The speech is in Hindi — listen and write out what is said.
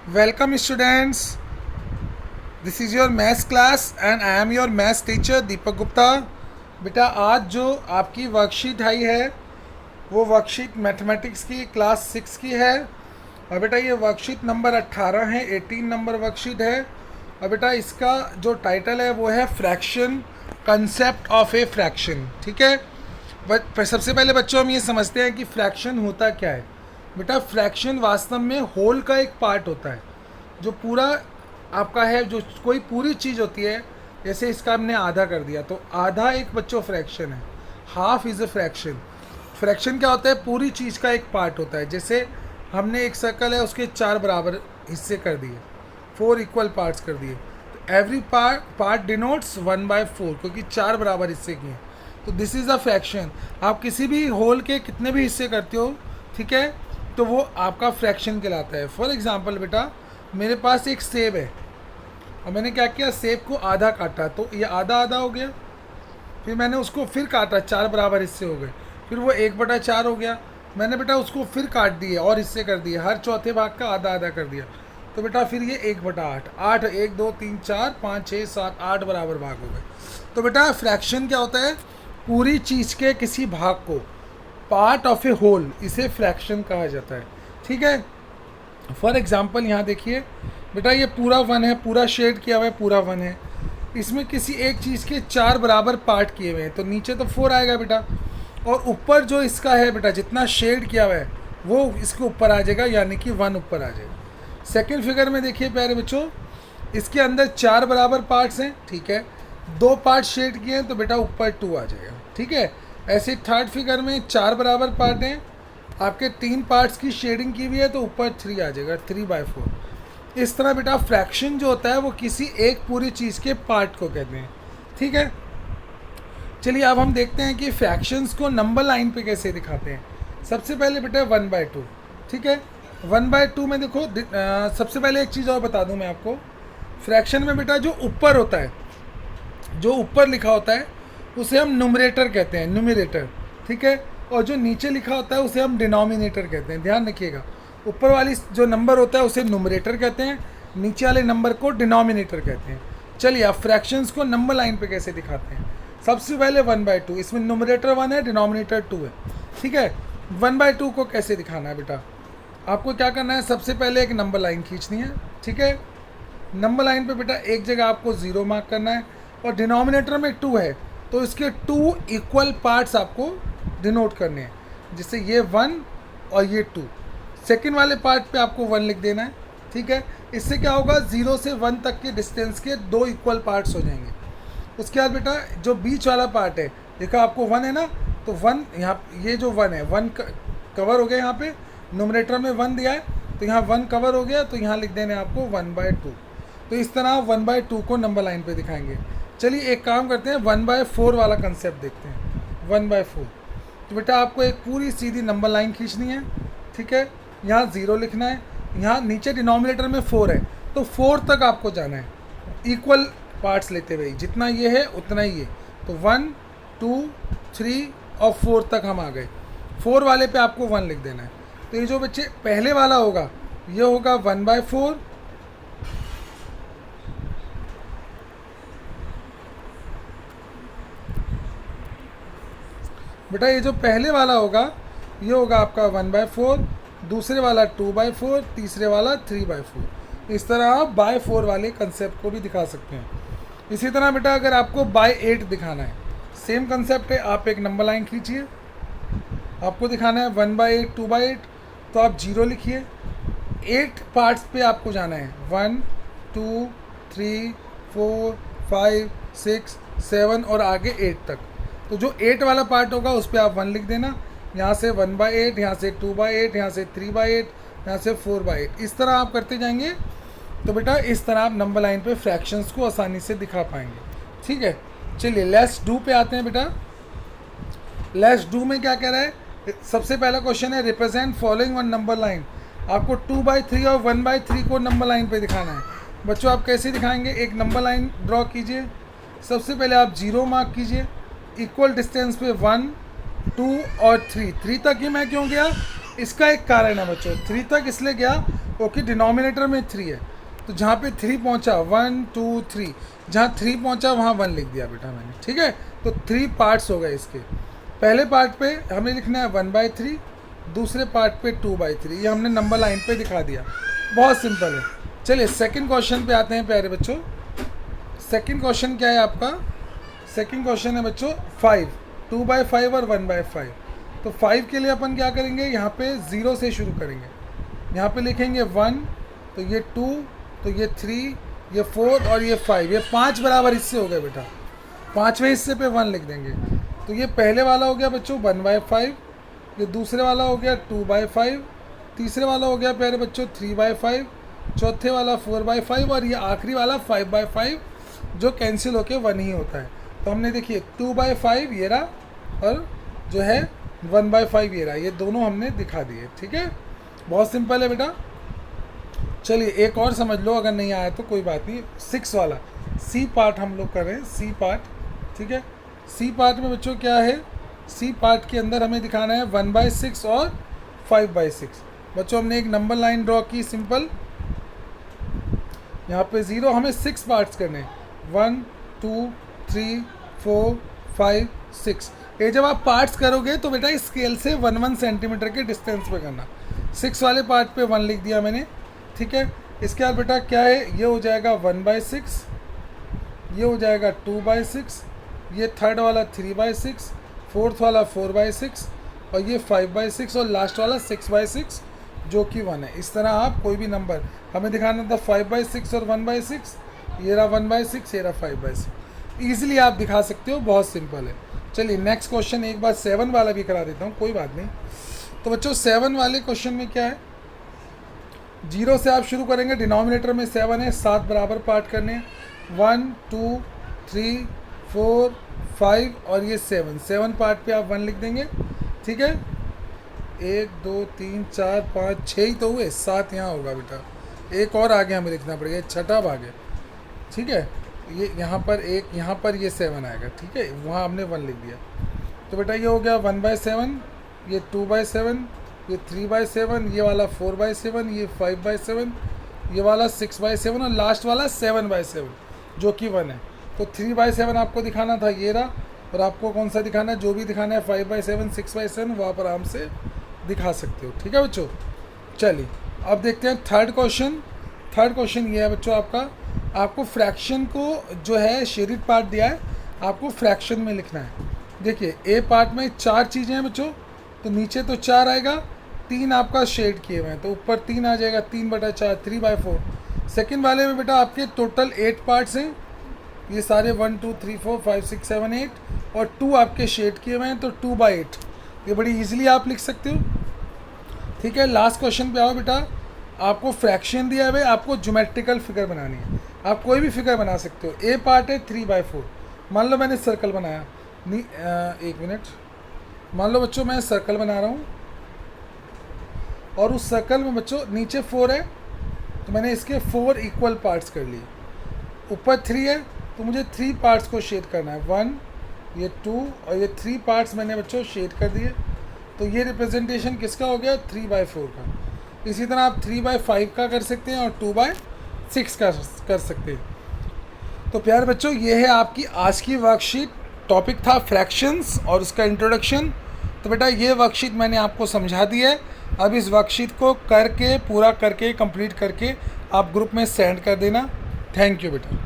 Welcome students. This is your maths class and I am your maths teacher Deepak Gupta. बेटा आज जो आपकी वर्कशीट आई है वो वर्कशीट मैथमेटिक्स की क्लास 6 की है। और बेटा ये वर्कशीट नंबर 18 है, 18 नंबर वर्कशीट है। और बेटा इसका जो टाइटल है वो है fraction, concept of a fraction. ठीक है, बट सबसे पहले बच्चों हम ये समझते हैं कि फ्रैक्शन होता क्या है। बेटा फ्रैक्शन वास्तव में होल का एक पार्ट होता है जो पूरा आपका है, जो कोई पूरी चीज़ होती है। जैसे इसका हमने आधा कर दिया तो आधा एक बच्चों फ्रैक्शन है, half is a fraction. Fraction क्या होता है? पूरी चीज़ का एक पार्ट होता है। जैसे हमने एक सर्कल है उसके 4 बराबर हिस्से कर दिए, 4 इक्वल पार्ट्स कर दिए, तो एवरी पार्ट डिनोट्स 1/4 क्योंकि 4 बराबर हिस्से किए। तो दिस इज़ अ फ्रैक्शन। आप किसी भी होल के कितने भी हिस्से करते हो, ठीक है, तो वो आपका फ्रैक्शन कहलाता है। फॉर एग्जांपल बेटा मेरे पास एक सेब है और मैंने क्या किया, सेब को आधा काटा तो ये आधा आधा हो गया। फिर मैंने उसको फिर काटा, 4 बराबर हिस्से हो गए, फिर वो 1/4 हो गया। मैंने बेटा उसको फिर काट दिए और हिस्से कर दिए, हर चौथे भाग का आधा आधा कर दिया। तो बेटा फिर ये 1/8, 8 1 2 3 4 5 6 7 8 बराबर भाग हो गए। तो बेटा फ्रैक्शन क्या होता है? पूरी चीज़ के किसी भाग को, पार्ट ऑफ ए होल, इसे फ्रैक्शन कहा जाता है। ठीक है, फॉर एग्जांपल यहाँ देखिए बेटा ये पूरा 1 है, पूरा शेड किया हुआ है, पूरा 1 है। इसमें किसी एक चीज़ के 4 बराबर पार्ट किए हुए हैं तो नीचे तो 4 आएगा बेटा, और ऊपर जो इसका है बेटा जितना शेड किया हुआ है वो इसके ऊपर आ जाएगा, यानी कि 1 ऊपर आ जाएगा। सेकेंड फिगर में देखिए प्यारे बच्चों, इसके अंदर 4 बराबर पार्ट्स हैं, ठीक है, 2 पार्ट शेड किए हैं तो बेटा ऊपर 2 आ जाएगा। ठीक है, ऐसे थर्ड फिगर में 4 बराबर पार्ट हैं, आपके 3 पार्ट्स की शेडिंग की हुई है तो ऊपर 3 आ जाएगा, 3/4। इस तरह बेटा फ्रैक्शन जो होता है वो किसी एक पूरी चीज़ के पार्ट को कहते हैं। ठीक है, चलिए अब हम देखते हैं कि फ्रैक्शंस को नंबर लाइन पे कैसे दिखाते हैं। सबसे पहले बेटा 1/2। ठीक है, 1/2 में देखो सबसे पहले एक चीज़ और बता दूं मैं आपको। फ्रैक्शन में बेटा जो ऊपर होता है, जो ऊपर लिखा होता है उसे हम न्यूमरेटर कहते हैं, न्यूमरेटर। ठीक है, और जो नीचे लिखा होता है उसे हम डिनोमिनेटर कहते हैं। ध्यान रखिएगा, ऊपर वाली जो नंबर होता है उसे न्यूमरेटर कहते हैं, नीचे वाले नंबर को डिनोमिनेटर कहते हैं। चलिए अब फ्रैक्शंस को नंबर लाइन पे कैसे दिखाते हैं। सबसे पहले 1/2, इसमें न्यूमरेटर 1 है, डिनोमिनेटर 2 है। ठीक है, 1/2 को कैसे दिखाना है बेटा, आपको क्या करना है, सबसे पहले एक नंबर लाइन खींचनी है। ठीक है, नंबर लाइन पे बेटा एक जगह आपको 0 मार्क करना है, और डिनोमिनेटर में 2 है तो इसके 2 इक्वल पार्ट्स आपको डिनोट करने हैं। जैसे ये 1 और ये 2, सेकंड वाले पार्ट पे आपको 1 लिख देना है। ठीक है, इससे क्या होगा, 0 से 1 तक के डिस्टेंस के 2 इक्वल पार्ट्स हो जाएंगे। उसके बाद बेटा जो बीच वाला पार्ट है, देखा आपको 1 है ना, तो 1 यहाँ, ये जो 1 है 1 कवर हो गया, यहाँ पे न्यूमरेटर में 1 दिया है तो यहाँ 1 कवर हो गया, तो यहाँ लिख देने आपको 1/2। तो इस तरह 1/2 को नंबर लाइन पे दिखाएंगे। चलिए एक काम करते हैं, 1/4 वाला कंसेप्ट देखते हैं। 1/4 तो बेटा आपको एक पूरी सीधी नंबर लाइन खींचनी है। ठीक है, यहाँ 0 लिखना है, यहाँ नीचे डिनोमिनेटर में 4 है तो 4 तक आपको जाना है, इक्वल पार्ट्स लेते हुए, जितना ये है उतना ही है। तो 1 2 3 और 4 तक हम आ गए। 4 वाले पे आपको 1 लिख देना है। तो ये जो बच्चे पहले वाला होगा ये होगा 1/4, बेटा ये जो पहले वाला होगा ये होगा आपका 1/4, दूसरे वाला 2/4, तीसरे वाला 3/4। इस तरह आप बाय 4 वाले कंसेप्ट को भी दिखा सकते हैं। इसी तरह बेटा अगर आपको बाय 8 दिखाना है, सेम कंसेप्ट है, आप एक नंबर लाइन खींचिए, आपको दिखाना है 1/8 2/8, तो आप 0 लिखिए, 8 पार्ट्स पे आपको जाना है, 1 2 3 4 5 6 7 और आगे 8 तक। तो जो 8 वाला पार्ट होगा उस पर आप 1 लिख देना, यहाँ से 1/8, यहाँ से 2/8, यहाँ से 3/8, यहाँ से 4/8। इस तरह आप करते जाएंगे तो बेटा इस तरह आप नंबर लाइन पे फ्रैक्शंस को आसानी से दिखा पाएंगे। ठीक है, चलिए लेट्स डू पे आते हैं बेटा। लेट्स डू में क्या कह रहा है, सबसे पहला क्वेश्चन है represent following one number line. आपको 2/3 और 1/3 को नंबर लाइन पे दिखाना है। बच्चों आप कैसे दिखाएंगे, एक नंबर लाइन ड्रॉ कीजिए, सबसे पहले आप 0 मार्क कीजिए, इक्वल डिस्टेंस पे 1 2 और 3 तक ही मैं क्यों गया, इसका एक कारण है बच्चों, 3 तक इसलिए गया क्योंकि डिनोमिनेटर में 3 है, तो जहाँ पे 3 पहुँचा 1 2 3, जहाँ 3 पहुँचा वहाँ 1 लिख दिया बेटा मैंने, ठीक है। तो 3 पार्ट्स हो गए इसके। पहले पार्ट पे हमें लिखना है 1/3, दूसरे पार्ट पे 2/3, ये हमने नंबर लाइन पे दिखा दिया, बहुत सिंपल है। चलिए सेकंड क्वेश्चन पे आते हैं प्यारे बच्चों। सेकंड क्वेश्चन क्या है आपका? सेकंड क्वेश्चन है बच्चों 5, 2/5 और 1/5। तो 5 के लिए अपन क्या करेंगे, यहाँ पे 0 से शुरू करेंगे, यहाँ पे लिखेंगे 1, तो ये 2, तो ये 3, ये 4 और ये 5, ये 5 बराबर हिस्से हो गए बेटा। 5वें हिस्से पे 1 लिख देंगे। तो ये पहले वाला हो गया बच्चों 1/5, ये दूसरे वाला हो गया 2/5, तीसरे वाला हो गया प्यारे बच्चों 3/5, चौथे वाला 4/5 और ये आखिरी वाला 5/5, जो कैंसिल होके 1 ही होता है। तो हमने देखिए 2/5 ये रहा और जो है 1/5 ये रहा, ये दोनों हमने दिखा दिए, ठीक है। बहुत सिंपल है बेटा। चलिए एक और समझ लो, अगर नहीं आया तो कोई बात नहीं। 6 वाला सी पार्ट हम लोग कर रहे हैं, सी पार्ट, ठीक है। सी पार्ट में बच्चों क्या है, सी पार्ट के अंदर हमें दिखाना है 1/6 और 5/6। बच्चों हमने एक नंबर लाइन ड्रॉ की सिंपल, यहाँ पे 0, हमें 6 पार्ट्स करने हैं, 1 2 3 4 5 6। ये जब आप पार्ट्स करोगे तो बेटा स्केल से 1 सेंटीमीटर के डिस्टेंस पे करना। 6 वाले पार्ट पे 1 लिख दिया मैंने, ठीक है। इसके बाद बेटा क्या है, ये हो जाएगा 1/6, ये हो जाएगा 2/6, ये थर्ड वाला 3/6, फोर्थ वाला 4/6 और ये 5/6 और लास्ट वाला 6/6 जो कि 1 है। इस तरह आप कोई भी नंबर हमें दिखाना था 5/6 और 1/6, ये रहा 1/6, ये रहा 5/6, ईजिली आप दिखा सकते हो, बहुत सिंपल है। चलिए नेक्स्ट क्वेश्चन एक बार 7 वाला भी करा देता हूँ, कोई बात नहीं। तो बच्चों 7 वाले क्वेश्चन में क्या है, 0 से आप शुरू करेंगे, डिनोमिनेटर में 7 है, 7 बराबर पार्ट करने हैं, 1 2 3 4 5 और ये 7 पार्ट पे आप 1 लिख देंगे, ठीक है। 1 2 3 4 5 6 ही तो हुए, 7 यहाँ होगा बेटा, एक और आगे हमें लिखना पड़ेगा, छठा भाग है, ठीक है। ये यहाँ पर एक, यहाँ पर ये 7 आएगा, ठीक है, वहाँ हमने 1 लिख दिया। तो बेटा ये हो गया 1/7, ये 2/7, ये 3/7, ये वाला 4/7, ये 5/7, ये वाला 6/7 और लास्ट वाला 7/7 जो कि 1 है। तो 3/7 आपको दिखाना था, ये रहा, और आपको कौन सा दिखाना है, जो भी दिखाना है 5/7 6/7 वहाँ पर आराम से दिखा सकते हो, ठीक है बच्चों। चलिए अब देखते हैं थर्ड क्वेश्चन। थर्ड क्वेश्चन ये है बच्चों आपका, आपको फ्रैक्शन को जो है शेडिड पार्ट दिया है, आपको फ्रैक्शन में लिखना है। देखिए ए पार्ट में 4 चीज़ें हैं बच्चों, तो नीचे तो 4 आएगा, 3 आपका शेड किए हुए हैं, तो ऊपर 3 आ जाएगा, 3/4 3/4। सेकेंड वाले में बेटा आपके टोटल 8 पार्ट्स हैं, ये सारे 1 2 3 4 5 6 7 8 और 2 आपके शेड किए हुए हैं, तो 2/8, ये बड़ी इजीली आप लिख सकते हो, ठीक है। लास्ट क्वेश्चन पे आओ बेटा, आपको फ्रैक्शन दिया हुआ है, आपको ज्योमेट्रिकल फिगर बनानी है, आप कोई भी फिगर बना सकते हो। ए पार्ट है 3/4, मान लो मैंने सर्कल बनाया, एक मिनट, मान लो बच्चों मैं सर्कल बना रहा हूँ और उस सर्कल में बच्चों नीचे 4 है, तो मैंने इसके 4 इक्वल पार्ट्स कर लिए, ऊपर 3 है, तो मुझे 3 पार्ट्स को शेड करना है, 1 ये 2 और ये 3 पार्ट्स मैंने बच्चों शेड कर दिए। तो ये रिप्रेजेंटेशन किसका हो गया, 3/4 का। इसी तरह आप 3/5 का कर सकते हैं और 2/6 का कर सकते हैं। तो प्यारे बच्चों ये है आपकी आज की वर्कशीट, टॉपिक था फ्रैक्शंस और उसका इंट्रोडक्शन। तो बेटा ये वर्कशीट मैंने आपको समझा दी है, अब इस वर्कशीट को करके पूरा करके कंप्लीट करके आप ग्रुप में सेंड कर देना। थैंक यू बेटा।